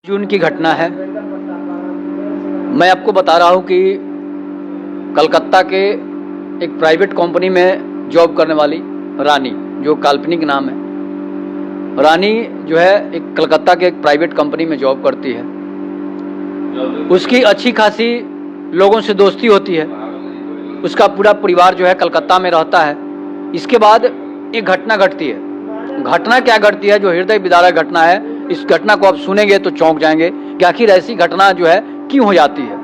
जून की घटना है। मैं आपको बता रहा हूँ कि कलकत्ता के एक प्राइवेट कंपनी में जॉब करने वाली रानी, जो काल्पनिक नाम है, रानी जो है एक कलकत्ता के एक प्राइवेट कंपनी में जॉब करती है। उसकी अच्छी खासी लोगों से दोस्ती होती है। उसका पूरा परिवार जो है कलकत्ता में रहता है। इसके बाद एक घटना घटती है। घटना क्या घटती है जो हृदय विदारक घटना है। इस घटना को आप सुनेंगे तो चौंक जाएंगे कि आखिर ऐसी घटना जो है क्यों हो जाती है,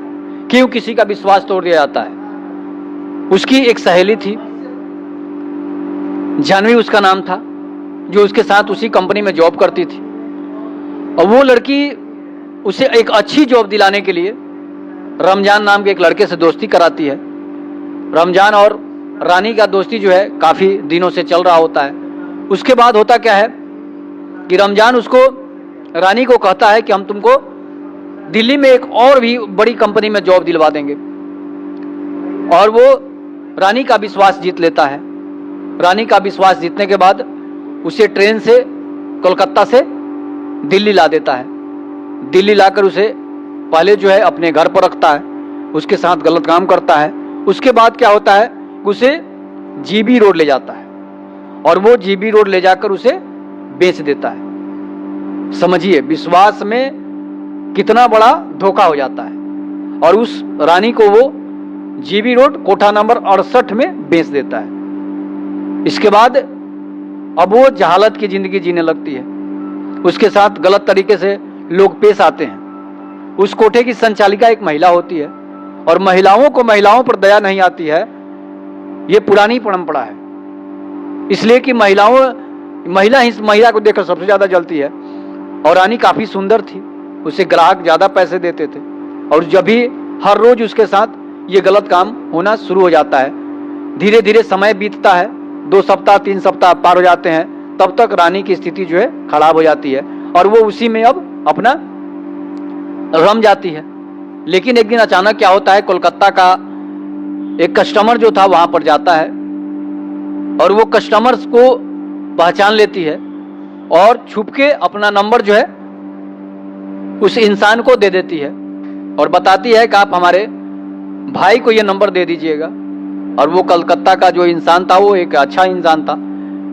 क्यों किसी का विश्वास तोड़ दिया जाता है। उसकी एक सहेली थी, जानवी उसका नाम था, जो उसके साथ उसी कंपनी में जॉब करती थी। और वो लड़की उसे एक अच्छी जॉब दिलाने के लिए रमजान नाम के एक लड़के से दोस्ती कराती है। रमजान और रानी का दोस्ती जो है काफ़ी दिनों से चल रहा होता है। उसके बाद होता क्या है कि रमजान उसको रानी को कहता है कि हम तुमको दिल्ली में एक और भी बड़ी कंपनी में जॉब दिलवा देंगे। और वो रानी का विश्वास जीत लेता है। रानी का विश्वास जीतने के बाद उसे ट्रेन से कोलकाता से दिल्ली ला देता है। दिल्ली लाकर उसे पहले जो है अपने घर पर रखता है, उसके साथ गलत काम करता है। उसके बाद क्या होता है, उसे जीबी रोड ले जाता है और वो जीबी रोड ले जाकर उसे बेच देता है। समझिए विश्वास में कितना बड़ा धोखा हो जाता है। और उस रानी को वो जीबी रोड कोठा नंबर 68 में बेच देता है। इसके बाद अब वो जहालत की जिंदगी जीने लगती है। उसके साथ गलत तरीके से लोग पेश आते हैं। उस कोठे की संचालिका एक महिला होती है और महिलाओं को महिलाओं पर दया नहीं आती है। ये पुरानी परंपरा है, इसलिए कि महिला को देखकर सबसे ज्यादा जलती है। और रानी काफी सुंदर थी, उसे ग्राहक ज्यादा पैसे देते थे। और जब भी हर रोज उसके साथ ये गलत काम होना शुरू हो जाता है। धीरे धीरे समय बीतता है, 2 सप्ताह 3 सप्ताह पार हो जाते हैं। तब तक रानी की स्थिति जो है खराब हो जाती है और वो उसी में अब अपना रम जाती है। लेकिन एक दिन अचानक क्या होता है, कोलकाता का एक कस्टमर जो था वहां पर जाता है और वो कस्टमर्स को पहचान लेती है और छुप के अपना नंबर जो है उस इंसान को दे देती है और बताती है कि आप हमारे भाई को ये नंबर दे दीजिएगा। और वो कलकत्ता का जो इंसान था वो एक अच्छा इंसान था।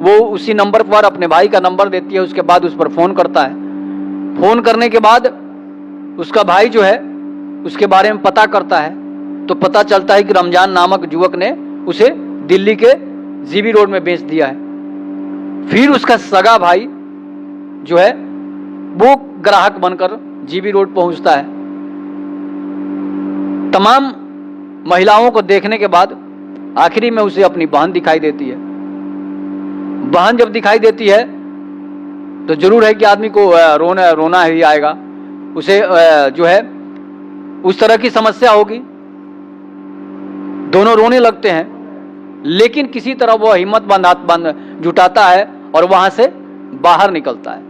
वो उसी नंबर पर अपने भाई का नंबर देती है। उसके बाद उस पर फोन करता है। फोन करने के बाद उसका भाई जो है उसके बारे में पता करता है तो पता चलता है कि रमजान नामक युवक ने उसे दिल्ली के जीबी रोड में बेच दिया है। फिर उसका सगा भाई जो है वो ग्राहक बनकर जीबी रोड पहुंचता है। तमाम महिलाओं को देखने के बाद आखिरी में उसे अपनी बहन दिखाई देती है। बहन जब दिखाई देती है तो जरूर है कि आदमी को रोना ही आएगा। उसे जो है उस तरह की समस्या होगी, दोनों रोने लगते हैं। लेकिन किसी तरह वो हिम्मत जुटाता है और वहां से बाहर निकलता है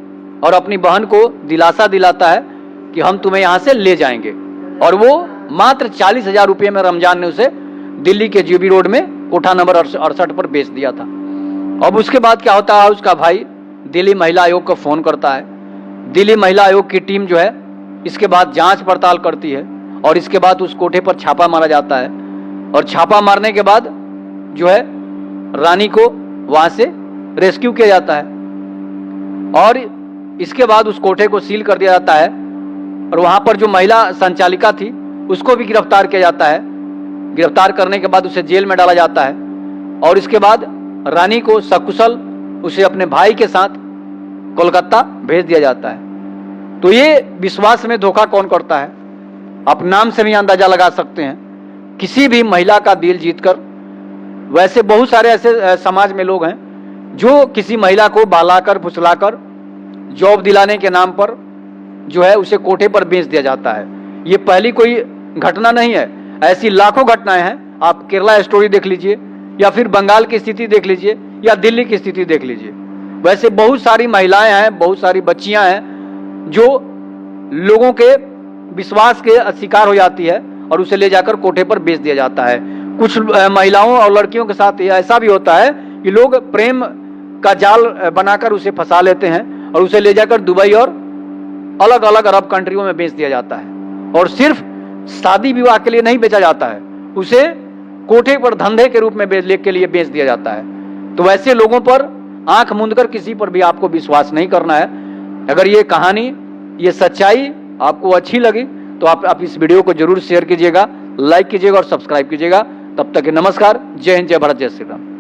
और अपनी बहन को दिलासा दिलाता है कि हम तुम्हें यहां से ले जाएंगे। और वो मात्र 40,000 रुपये में रमजान ने उसे दिल्ली के जीबी रोड में कोठा नंबर 68 पर बेच दिया था। अब उसके बाद क्या होता है, उसका भाई दिल्ली महिला आयोग को फोन करता है। दिल्ली महिला आयोग की टीम जो है इसके बाद जांच पड़ताल करती है और इसके बाद उस कोठे पर छापा मारा जाता है। और छापा मारने के बाद जो है रानी को वहां से रेस्क्यू किया जाता है और इसके बाद उस कोठे को सील कर दिया जाता है। और वहां पर जो महिला संचालिका थी उसको भी गिरफ्तार किया जाता है। गिरफ्तार करने के बाद उसे जेल में डाला जाता है और इसके बाद रानी को सकुशल उसे अपने भाई के साथ कोलकाता भेज दिया जाता है। तो ये विश्वास में धोखा कौन करता है, आप नाम से भी अंदाजा लगा सकते हैं। किसी भी महिला का दिल जीतकर, वैसे बहुत सारे ऐसे समाज में लोग हैं जो किसी महिला को बहलाकर फुसलाकर जॉब दिलाने के नाम पर जो है उसे कोठे पर बेच दिया जाता है। ये पहली कोई घटना नहीं है, ऐसी लाखों घटनाएं हैं। आप केरला स्टोरी देख लीजिए या फिर बंगाल की स्थिति देख लीजिए या दिल्ली की स्थिति देख लीजिए। वैसे बहुत सारी महिलाएं हैं, बहुत सारी बच्चियां हैं जो लोगों के विश्वास के शिकार हो जाती है और उसे ले जाकर कोठे पर बेच दिया जाता है। कुछ महिलाओं और लड़कियों के साथ ऐसा भी होता है कि लोग प्रेम का जाल बनाकर उसे फंसा लेते हैं और उसे ले जाकर दुबई और अलग अलग अरब कंट्रियों में बेच दिया जाता है। और सिर्फ शादी विवाह के लिए नहीं बेचा जाता है, उसे कोठे पर धंधे के रूप में के लिए बेच दिया जाता है। तो वैसे लोगों पर आंख मूंदकर किसी पर भी आपको विश्वास नहीं करना है। अगर ये कहानी, ये सच्चाई आपको अच्छी लगी तो आप इस वीडियो को जरूर शेयर कीजिएगा, लाइक कीजिएगा और सब्सक्राइब कीजिएगा। तब तक के नमस्कार, जय हिंद, जय भारत, जय श्री राम।